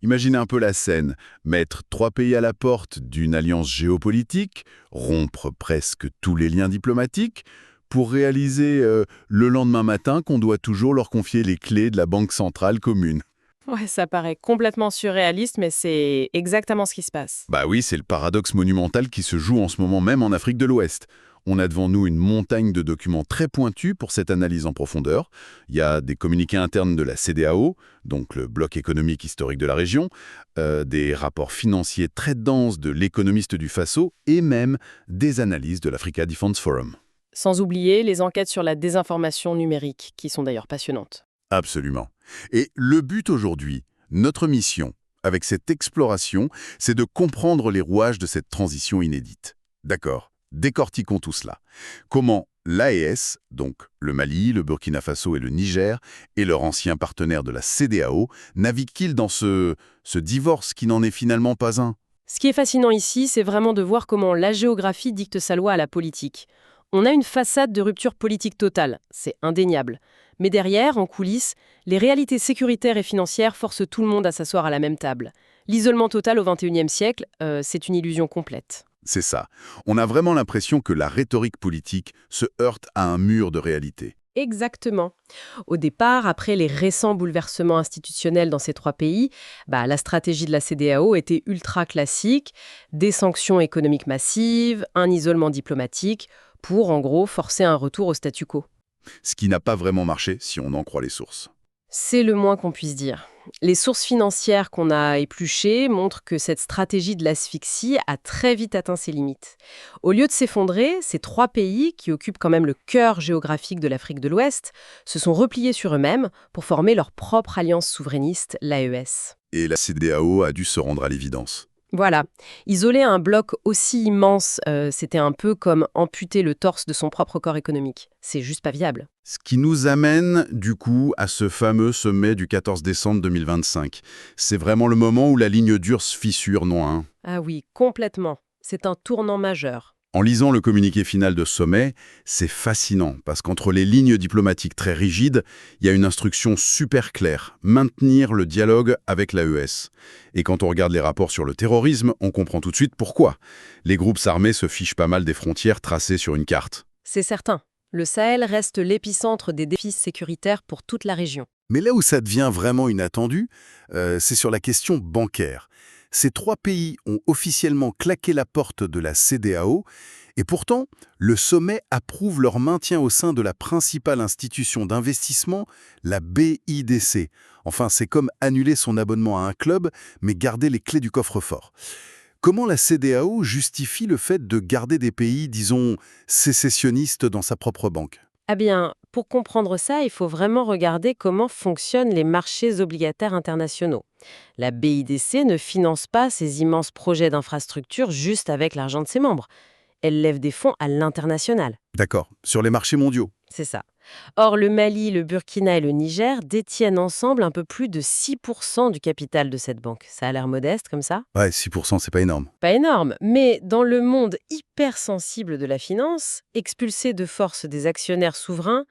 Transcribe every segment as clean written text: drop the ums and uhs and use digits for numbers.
Imaginez un peu la scène, mettre trois pays à la porte d'une alliance géopolitique, rompre presque tous les liens diplomatiques, pour réaliser le lendemain matin qu'on doit toujours leur confier les clés de la banque centrale commune. Ouais, ça paraît complètement surréaliste, mais c'est exactement ce qui se passe. Bah oui, c'est le paradoxe monumental qui se joue en ce moment même en Afrique de l'Ouest. On a devant nous une montagne de documents très pointus pour cette analyse en profondeur. Il y a des communiqués internes de la CEDEAO, donc le bloc économique historique de la région, des rapports financiers très denses de l'économiste du Faso et même des analyses de l'Africa Defense Forum. Sans oublier les enquêtes sur la désinformation numérique, qui sont d'ailleurs passionnantes. Absolument. Et le but aujourd'hui, notre mission, avec cette exploration, c'est de comprendre les rouages de cette transition inédite. D'accord, décortiquons tout cela. Comment l'AES, donc le Mali, le Burkina Faso et le Niger, et leur ancien partenaire de la CEDEAO, naviguent-ils dans ce divorce qui n'en est finalement pas un? Ce qui est fascinant ici, c'est vraiment de voir comment la géographie dicte sa loi à la politique. On a une façade de rupture politique totale, c'est indéniable. Mais derrière, en coulisses, les réalités sécuritaires et financières forcent tout le monde à s'asseoir à la même table. L'isolement total au XXIe siècle, c'est une illusion complète. C'est ça. On a vraiment l'impression que la rhétorique politique se heurte à un mur de réalité. Exactement. Au départ, après les récents bouleversements institutionnels dans ces trois pays, la stratégie de la CEDEAO était ultra classique, des sanctions économiques massives, un isolement diplomatique, pour en gros forcer un retour au statu quo. Ce qui n'a pas vraiment marché si on en croit les sources. C'est le moins qu'on puisse dire. Les sources financières qu'on a épluchées montrent que cette stratégie de l'asphyxie a très vite atteint ses limites. Au lieu de s'effondrer, ces trois pays, qui occupent quand même le cœur géographique de l'Afrique de l'Ouest, se sont repliés sur eux-mêmes pour former leur propre alliance souverainiste, l'AES. Et la CEDEAO a dû se rendre à l'évidence. Voilà. Isoler un bloc aussi immense, c'était un peu comme amputer le torse de son propre corps économique. C'est juste pas viable. Ce qui nous amène, du coup, à ce fameux sommet du 14 décembre 2025. C'est vraiment le moment où la ligne dure se fissure, non hein? Ah oui, complètement. C'est un tournant majeur. En lisant le communiqué final de ce sommet, c'est fascinant, parce qu'entre les lignes diplomatiques très rigides, il y a une instruction super claire, maintenir le dialogue avec l'AES. Et quand on regarde les rapports sur le terrorisme, on comprend tout de suite pourquoi. Les groupes armés se fichent pas mal des frontières tracées sur une carte. C'est certain. Le Sahel reste l'épicentre des défis sécuritaires pour toute la région. Mais là où ça devient vraiment inattendu, c'est sur la question bancaire. Ces trois pays ont officiellement claqué la porte de la CEDEAO et pourtant, le sommet approuve leur maintien au sein de la principale institution d'investissement, la BIDC. Enfin, c'est comme annuler son abonnement à un club, mais garder les clés du coffre-fort. Comment la CEDEAO justifie le fait de garder des pays, disons, sécessionnistes dans sa propre banque? Ah bien, pour comprendre ça, il faut vraiment regarder comment fonctionnent les marchés obligataires internationaux. La BIDC ne finance pas ces immenses projets d'infrastructure juste avec l'argent de ses membres. Elle lève des fonds à l'international. D'accord, sur les marchés mondiaux. C'est ça. Or, le Mali, le Burkina et le Niger détiennent ensemble un peu plus de 6% du capital de cette banque. Ça a l'air modeste comme ça? Ouais, 6%, c'est pas énorme. Pas énorme, mais dans le monde hypersensible de la finance, expulser de force des actionnaires souverains,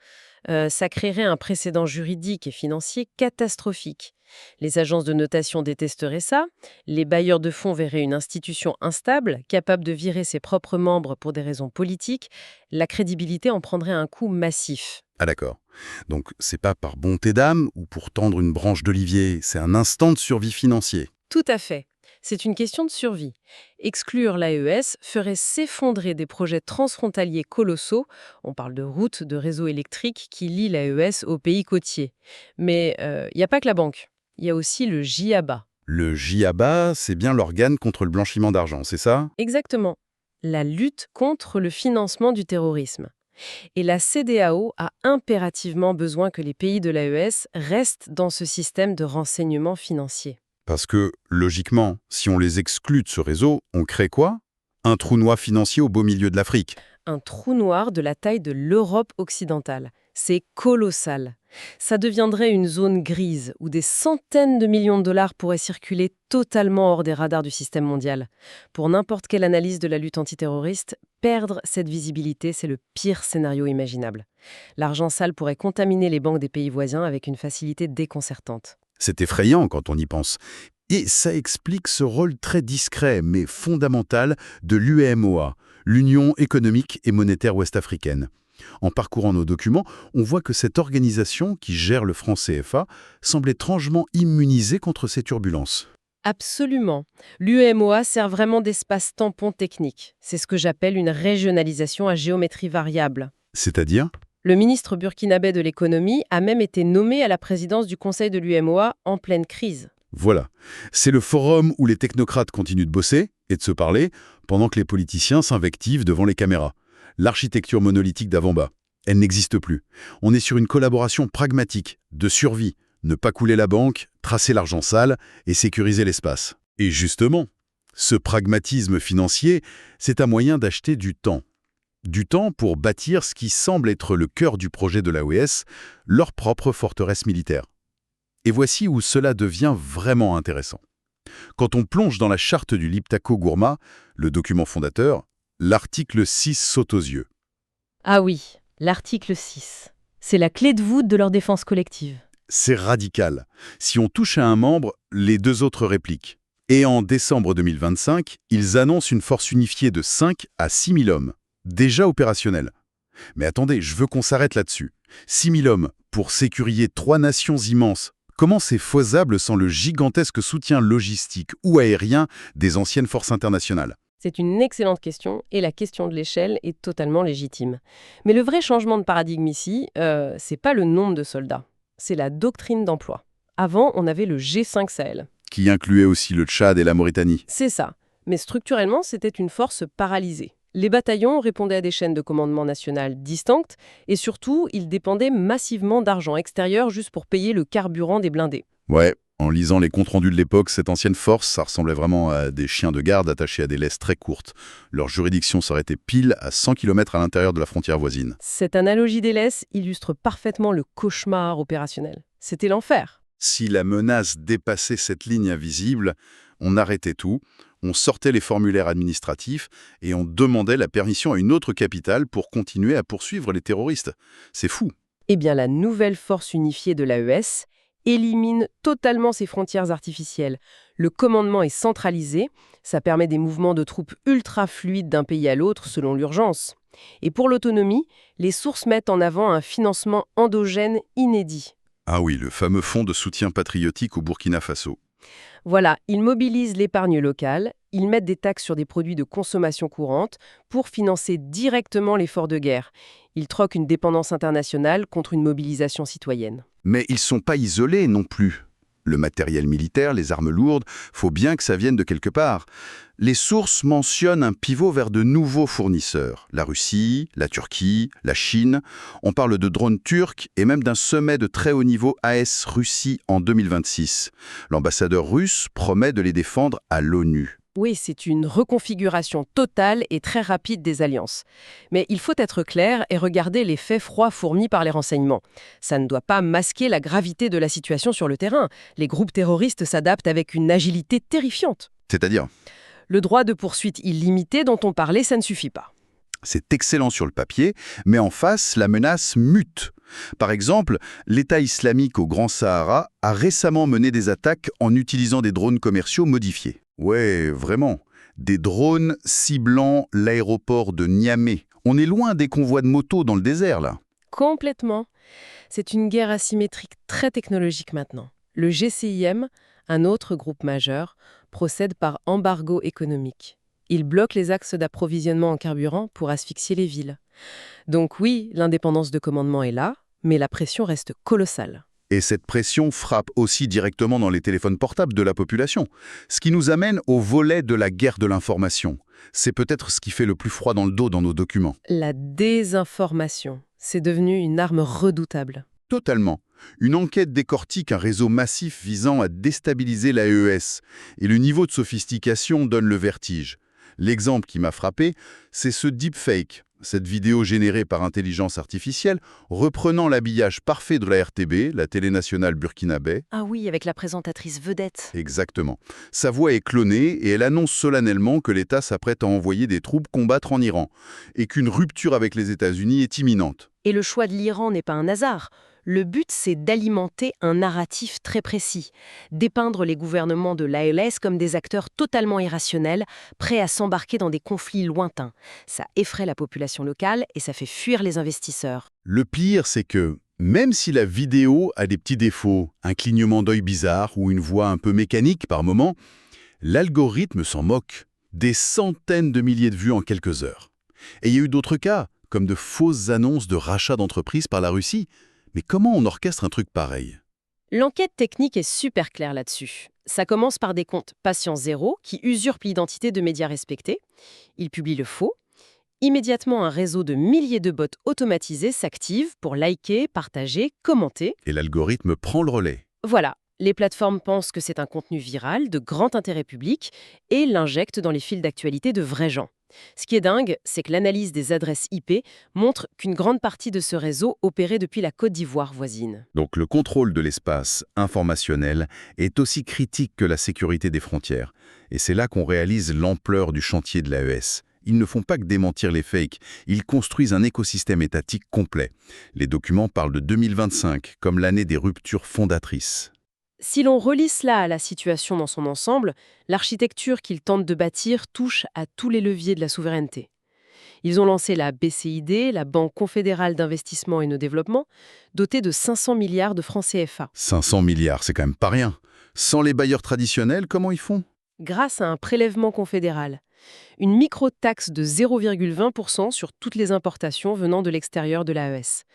ça créerait un précédent juridique et financier catastrophique. Les agences de notation détesteraient ça, les bailleurs de fonds verraient une institution instable, capable de virer ses propres membres pour des raisons politiques, la crédibilité en prendrait un coup massif. Ah d'accord. Donc c'est pas par bonté d'âme ou pour tendre une branche d'olivier, c'est un instant de survie financier. Tout à fait. C'est une question de survie. Exclure l'AES ferait s'effondrer des projets transfrontaliers colossaux. On parle de routes, de réseaux électriques qui lient l'AES aux pays côtiers. Mais il n'y a pas que la banque. Il y a aussi le JABA. Le JABA, c'est bien l'organe contre le blanchiment d'argent, c'est ça? Exactement. La lutte contre le financement du terrorisme. Et la CEDEAO a impérativement besoin que les pays de l'AES restent dans ce système de renseignement financier. Parce que, logiquement, si on les exclut de ce réseau, on crée quoi? Un trou noir financier au beau milieu de l'Afrique. Un trou noir de la taille de l'Europe occidentale. C'est colossal. Ça deviendrait une zone grise où des centaines de millions de dollars pourraient circuler totalement hors des radars du système mondial. Pour n'importe quelle analyse de la lutte antiterroriste, perdre cette visibilité, c'est le pire scénario imaginable. L'argent sale pourrait contaminer les banques des pays voisins avec une facilité déconcertante. C'est effrayant quand on y pense. Et ça explique ce rôle très discret mais fondamental de l'UEMOA, l'Union économique et monétaire ouest-africaine. En parcourant nos documents, on voit que cette organisation qui gère le franc CFA semble étrangement immunisée contre ces turbulences. Absolument. L'UEMOA sert vraiment d'espace tampon technique. C'est ce que j'appelle une régionalisation à géométrie variable. C'est-à-dire? Le ministre burkinabé de l'économie a même été nommé à la présidence du Conseil de l'UEMOA en pleine crise. Voilà. C'est le forum où les technocrates continuent de bosser et de se parler pendant que les politiciens s'invectivent devant les caméras. L'architecture monolithique d'avant-bas, elle n'existe plus. On est sur une collaboration pragmatique, de survie, ne pas couler la banque, tracer l'argent sale et sécuriser l'espace. Et justement, ce pragmatisme financier, c'est un moyen d'acheter du temps. Du temps pour bâtir ce qui semble être le cœur du projet de l'AOS, leur propre forteresse militaire. Et voici où cela devient vraiment intéressant. Quand on plonge dans la charte du Liptako Gourma, le document fondateur, l'article 6 saute aux yeux. Ah oui, l'article 6. C'est la clé de voûte de leur défense collective. C'est radical. Si on touche à un membre, les deux autres répliquent. Et en décembre 2025, ils annoncent une force unifiée de 5 à 6 000 hommes, déjà opérationnels. Mais attendez, je veux qu'on s'arrête là-dessus. 6 000 hommes pour sécuriser 3 nations immenses. Comment c'est faisable sans le gigantesque soutien logistique ou aérien des anciennes forces internationales? C'est une excellente question et la question de l'échelle est totalement légitime. Mais le vrai changement de paradigme ici, c'est pas le nombre de soldats, c'est la doctrine d'emploi. Avant, on avait le G5 Sahel. Qui incluait aussi le Tchad et la Mauritanie. C'est ça. Mais structurellement, c'était une force paralysée. Les bataillons répondaient à des chaînes de commandement nationales distinctes et surtout, ils dépendaient massivement d'argent extérieur juste pour payer le carburant des blindés. Ouais, en lisant les comptes rendus de l'époque, cette ancienne force, ça ressemblait vraiment à des chiens de garde attachés à des laisses très courtes. Leur juridiction s'arrêtait pile à 100 km à l'intérieur de la frontière voisine. Cette analogie des laisses illustre parfaitement le cauchemar opérationnel. C'était l'enfer. Si la menace dépassait cette ligne invisible, on arrêtait tout, on sortait les formulaires administratifs et on demandait la permission à une autre capitale pour continuer à poursuivre les terroristes. C'est fou. Eh bien, la nouvelle force unifiée de l'AES élimine totalement ces frontières artificielles. Le commandement est centralisé, ça permet des mouvements de troupes ultra fluides d'un pays à l'autre selon l'urgence. Et pour l'autonomie, les sources mettent en avant un financement endogène inédit. Ah oui, le fameux fonds de soutien patriotique au Burkina Faso. Voilà, ils mobilisent l'épargne locale, ils mettent des taxes sur des produits de consommation courante pour financer directement l'effort de guerre. Ils troquent une dépendance internationale contre une mobilisation citoyenne. Mais ils ne sont pas isolés non plus. Le matériel militaire, les armes lourdes, faut bien que ça vienne de quelque part. Les sources mentionnent un pivot vers de nouveaux fournisseurs. La Russie, la Turquie, la Chine. On parle de drones turcs et même d'un sommet de très haut niveau AS-Russie en 2026. L'ambassadeur russe promet de les défendre à l'ONU. Oui, c'est une reconfiguration totale et très rapide des alliances. Mais il faut être clair et regarder les faits froids fournis par les renseignements. Ça ne doit pas masquer la gravité de la situation sur le terrain. Les groupes terroristes s'adaptent avec une agilité terrifiante. C'est-à-dire, Le droit de poursuite illimité dont on parlait, ça ne suffit pas. c'est excellent sur le papier, mais en face, la menace mute. Par exemple, l'État islamique au Grand Sahara a récemment mené des attaques en utilisant des drones commerciaux modifiés. Ouais, vraiment. Des drones ciblant l'aéroport de Niamey. On est loin des convois de motos dans le désert, là. Complètement. C'est une guerre asymétrique très technologique maintenant. Le GCIM, un autre groupe majeur, procède par embargo économique. Il bloque les axes d'approvisionnement en carburant pour asphyxier les villes. Donc oui, l'indépendance de commandement est là, mais la pression reste colossale. Et cette pression frappe aussi directement dans les téléphones portables de la population. Ce qui nous amène au volet de la guerre de l'information. C'est peut-être ce qui fait le plus froid dans le dos dans nos documents. La désinformation, c'est devenu une arme redoutable. Totalement. Une enquête décortique un réseau massif visant à déstabiliser l'AES. Et le niveau de sophistication donne le vertige. L'exemple qui m'a frappé, c'est ce deepfake, cette vidéo générée par intelligence artificielle, reprenant l'habillage parfait de la RTB, la télé nationale burkinabé. Ah oui, avec la présentatrice vedette. Exactement. Sa voix est clonée et elle annonce solennellement que l'État s'apprête à envoyer des troupes combattre en Iran et qu'une rupture avec les États-Unis est imminente. Et le choix de l'Iran n'est pas un hasard. Le but, c'est d'alimenter un narratif très précis, dépeindre les gouvernements de l'ALS comme des acteurs totalement irrationnels, prêts à s'embarquer dans des conflits lointains. Ça effraie la population locale et ça fait fuir les investisseurs. Le pire, c'est que, même si la vidéo a des petits défauts, un clignement d'œil bizarre ou une voix un peu mécanique par moment, l'algorithme s'en moque. Des centaines de milliers de vues en quelques heures. Et il y a eu d'autres cas, comme de fausses annonces de rachat d'entreprises par la Russie. Mais comment on orchestre un truc pareil? L'enquête technique est super claire là-dessus. Ça commence par des comptes patient zéro qui usurpent l'identité de médias respectés. Ils publient le faux. Immédiatement, un réseau de milliers de bots automatisés s'active pour liker, partager, commenter. Et l'algorithme prend le relais. Voilà, les plateformes pensent que c'est un contenu viral, de grand intérêt public, et l'injectent dans les fils d'actualité de vrais gens. Ce qui est dingue, c'est que l'analyse des adresses IP montre qu'une grande partie de ce réseau opérait depuis la Côte d'Ivoire voisine. Donc le contrôle de l'espace informationnel est aussi critique que la sécurité des frontières. Et c'est là qu'on réalise l'ampleur du chantier de l'AES. Ils ne font pas que démentir les fakes, ils construisent un écosystème étatique complet. Les documents parlent de 2025 comme l'année des ruptures fondatrices. Si l'on relie cela à la situation dans son ensemble, l'architecture qu'ils tentent de bâtir touche à tous les leviers de la souveraineté. Ils ont lancé la BCID, la Banque confédérale d'investissement et de développement, dotée de 500 milliards de francs CFA. 500 milliards, c'est quand même pas rien. Sans les bailleurs traditionnels, comment ils font? Grâce à un prélèvement confédéral. Une micro-taxe de 0,20% sur toutes les importations venant de l'extérieur de l'AES.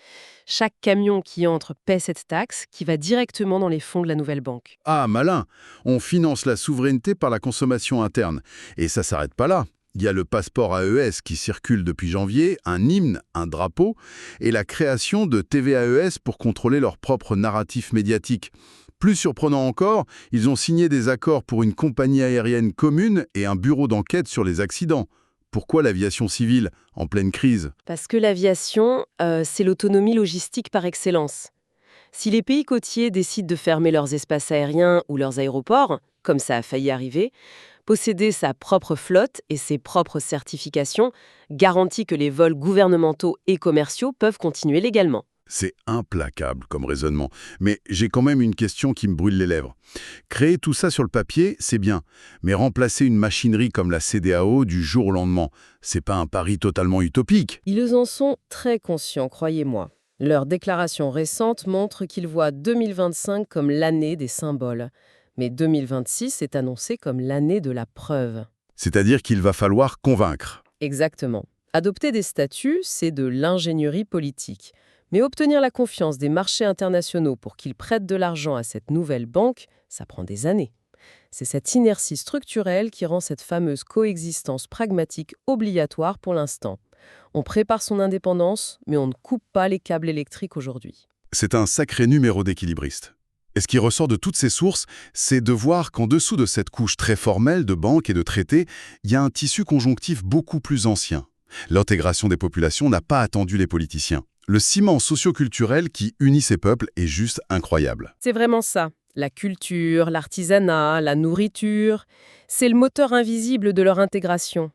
Chaque camion qui entre paie cette taxe qui va directement dans les fonds de la nouvelle banque. Ah, malin! On finance la souveraineté par la consommation interne. Et ça s'arrête pas là. Il y a le passeport AES qui circule depuis janvier, un hymne, un drapeau, et la création de TVAES pour contrôler leur propre narratif médiatique. Plus surprenant encore, ils ont signé des accords pour une compagnie aérienne commune et un bureau d'enquête sur les accidents. Pourquoi l'aviation civile, en pleine crise? Parce que l'aviation, c'est l'autonomie logistique par excellence. Si les pays côtiers décident de fermer leurs espaces aériens ou leurs aéroports, comme ça a failli arriver, posséder sa propre flotte et ses propres certifications garantit que les vols gouvernementaux et commerciaux peuvent continuer légalement. C'est implacable comme raisonnement. Mais j'ai quand même une question qui me brûle les lèvres. Créer tout ça sur le papier, c'est bien. Mais remplacer une machinerie comme la CEDEAO du jour au lendemain, c'est pas un pari totalement utopique? Ils en sont très conscients, croyez-moi. Leur déclaration récente montre qu'ils voient 2025 comme l'année des symboles. Mais 2026 est annoncé comme l'année de la preuve. C'est-à-dire qu'il va falloir convaincre. Exactement. Adopter des statuts, c'est de l'ingénierie politique. Mais obtenir la confiance des marchés internationaux pour qu'ils prêtent de l'argent à cette nouvelle banque, ça prend des années. C'est cette inertie structurelle qui rend cette fameuse coexistence pragmatique obligatoire pour l'instant. On prépare son indépendance, mais on ne coupe pas les câbles électriques aujourd'hui. C'est un sacré numéro d'équilibriste. Et ce qui ressort de toutes ces sources, c'est de voir qu'en dessous de cette couche très formelle de banques et de traités, il y a un tissu conjonctif beaucoup plus ancien. L'intégration des populations n'a pas attendu les politiciens. Le ciment socio-culturel qui unit ces peuples est juste incroyable. C'est vraiment ça. La culture, l'artisanat, la nourriture, c'est le moteur invisible de leur intégration.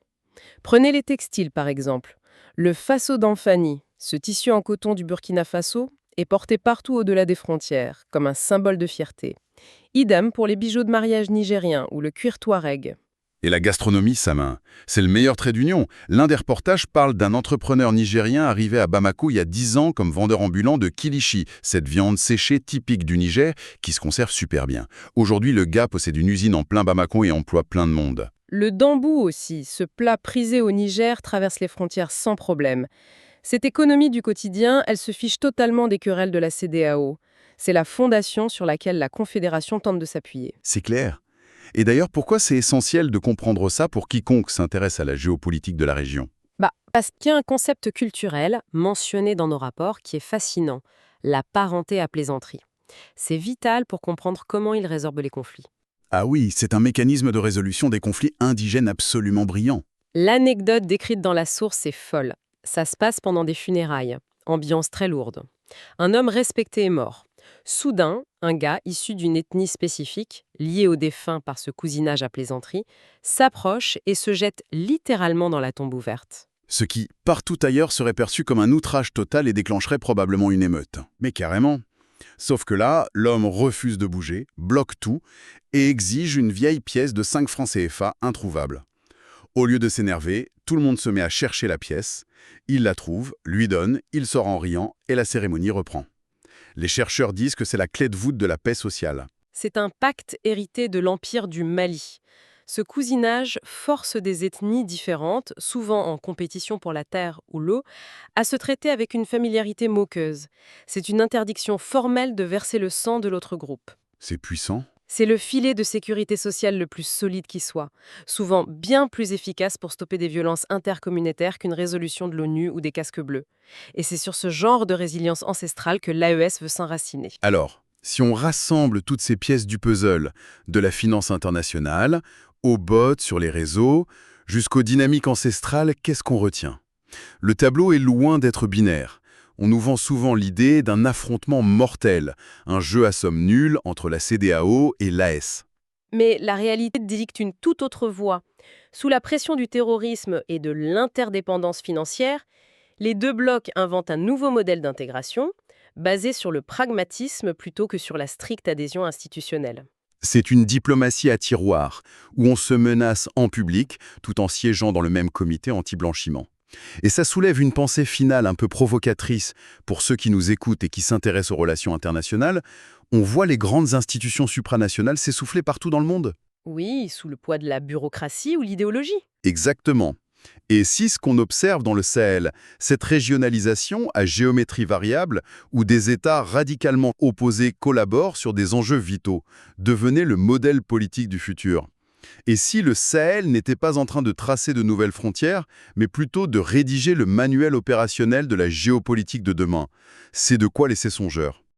Prenez les textiles par exemple. Le faso d'Anfani, ce tissu en coton du Burkina Faso, est porté partout au-delà des frontières, comme un symbole de fierté. Idem pour les bijoux de mariage nigériens ou le cuir touareg. Et la gastronomie, sa main, c'est le meilleur trait d'union. L'un des reportages parle d'un entrepreneur nigérien arrivé à Bamako il y a 10 ans comme vendeur ambulant de kilichi, cette viande séchée typique du Niger qui se conserve super bien. Aujourd'hui, le gars possède une usine en plein Bamako et emploie plein de monde. Le dambou aussi, ce plat prisé au Niger, traverse les frontières sans problème. Cette économie du quotidien, elle se fiche totalement des querelles de la CEDEAO. C'est la fondation sur laquelle la Confédération tente de s'appuyer. C'est clair. Et d'ailleurs, pourquoi c'est essentiel de comprendre ça pour quiconque s'intéresse à la géopolitique de la région? Parce qu'il y a un concept culturel mentionné dans nos rapports qui est fascinant, la parenté à plaisanterie. C'est vital pour comprendre comment ils résorbent les conflits. Ah oui, c'est un mécanisme de résolution des conflits indigènes absolument brillant. L'anecdote décrite dans la source est folle. Ça se passe pendant des funérailles, ambiance très lourde. Un homme respecté est mort. Soudain, un gars issu d'une ethnie spécifique, lié au défunt par ce cousinage à plaisanterie, s'approche et se jette littéralement dans la tombe ouverte. Ce qui, partout ailleurs, serait perçu comme un outrage total et déclencherait probablement une émeute. Mais carrément. Sauf que là, l'homme refuse de bouger, bloque tout et exige une vieille pièce de 5 francs CFA introuvable. Au lieu de s'énerver, tout le monde se met à chercher la pièce. Il la trouve, lui donne, il sort en riant et la cérémonie reprend. Les chercheurs disent que c'est la clé de voûte de la paix sociale. C'est un pacte hérité de l'Empire du Mali. Ce cousinage force des ethnies différentes, souvent en compétition pour la terre ou l'eau, à se traiter avec une familiarité moqueuse. C'est une interdiction formelle de verser le sang de l'autre groupe. C'est puissant. C'est le filet de sécurité sociale le plus solide qui soit, souvent bien plus efficace pour stopper des violences intercommunautaires qu'une résolution de l'ONU ou des casques bleus. Et c'est sur ce genre de résilience ancestrale que l'AES veut s'enraciner. Alors, si on rassemble toutes ces pièces du puzzle, de la finance internationale, aux bots sur les réseaux, jusqu'aux dynamiques ancestrales, qu'est-ce qu'on retient? Le tableau est loin d'être binaire. On nous vend souvent l'idée d'un affrontement mortel, un jeu à somme nulle entre la CEDEAO et l'AES. Mais la réalité dicte une toute autre voie. Sous la pression du terrorisme et de l'interdépendance financière, les deux blocs inventent un nouveau modèle d'intégration, basé sur le pragmatisme plutôt que sur la stricte adhésion institutionnelle. C'est une diplomatie à tiroir, où on se menace en public tout en siégeant dans le même comité anti-blanchiment. Et ça soulève une pensée finale un peu provocatrice pour ceux qui nous écoutent et qui s'intéressent aux relations internationales. On voit les grandes institutions supranationales s'essouffler partout dans le monde. Oui, sous le poids de la bureaucratie ou l'idéologie. Exactement. Et si ce qu'on observe dans le Sahel, cette régionalisation à géométrie variable, où des États radicalement opposés collaborent sur des enjeux vitaux, devenait le modèle politique du futur? Et si le Sahel n'était pas en train de tracer de nouvelles frontières, mais plutôt de rédiger le manuel opérationnel de la géopolitique de demain? C'est de quoi laisser songeur.